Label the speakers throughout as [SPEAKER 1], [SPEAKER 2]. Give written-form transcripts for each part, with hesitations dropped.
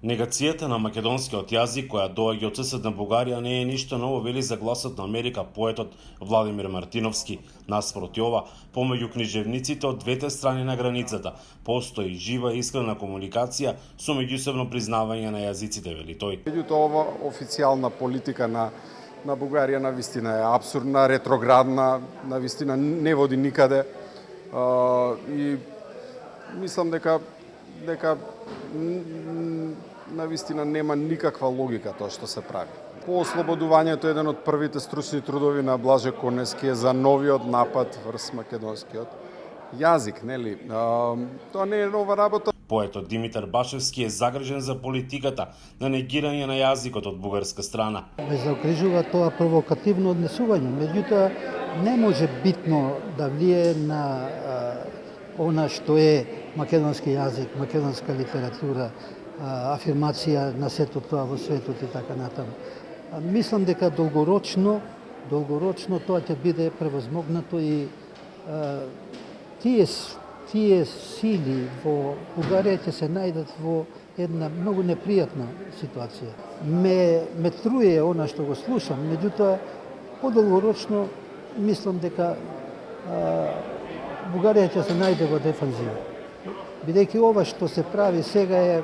[SPEAKER 1] Негацијата на македонскиот јазик која доаѓа од соседна Бугарија не е ништо ново, вели за Гласот на Америка поетот Владимир Мартиновски. Наспроти ова, помеѓу книжевниците од двете страни на границата постои жива и искрена комуникација со меѓусебно признавање на јазиците, вели тој.
[SPEAKER 2] Меѓутоа, ова официјална политика на Бугарија навистина е апсурдна, ретроградна, навистина не води никаде. И мислам дека навистина нема никаква логика тоа што се прави. По ослободувањето еден од првите стручни трудови на Блаже Конески е за новиот напад врз македонскиот јазик, нели? Тоа не е нова работа.
[SPEAKER 1] Поетот Димитар Башевски е загрижен за политиката на негирање на јазикот од бугарска страна.
[SPEAKER 3] Ме заокружува тоа провокативно однесување, меѓутоа не може битно да влие на она што е македонски јазик, македонска литература, афирмација на сето тоа во светот и така натаму. Мислам дека долгорочно тоа ќе биде превозмогнато и тие сили во Бугарија ќе се најдат во една многу непријатна ситуација. Ме труе она што го слушам, меѓутоа подолгорочно мислам дека Бугарија ќе се најде во дефанзива. Бидејќи ова што се прави сега е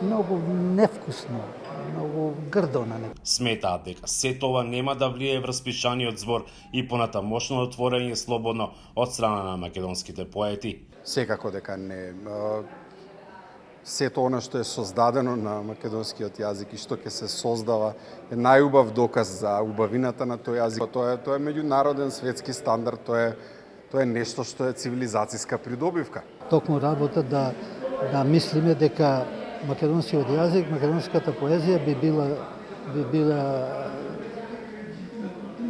[SPEAKER 3] многу невкусно, многу грдо на него.
[SPEAKER 1] Сметаат дека сето ова нема да влие врз пишаниот збор и понатамошно отворење слободно од страна на македонските поети.
[SPEAKER 2] Секако дека не. Сето она што е создадено на македонскиот јазик и што ќе се создава е најубав доказ за убавината на тој јазик. Тоа е меѓународен светски стандард, тоа е нешто што е цивилизацијска придобивка.
[SPEAKER 3] Токму работа да мислиме дека македонскиот јазик, македонската поезија би била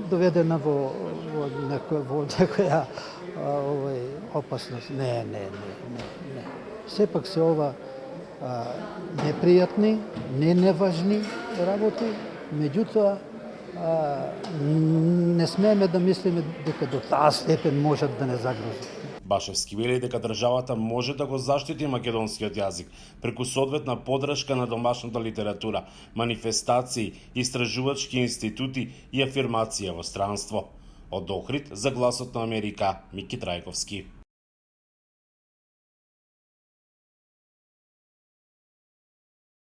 [SPEAKER 3] доведена во некоја опасност. Не. Сепак се ова непријатни, неважни работи, меѓутоа не смееме да мислиме дека до таа степен можат да не загрозат.
[SPEAKER 1] Башевски вели дека државата може да го заштити македонскиот јазик преку соодветна поддршка на домашната литература, манифестации, истражувачки институти и афирмација во странство. Од Охрид за Гласот на Америка, Мики Трајковски.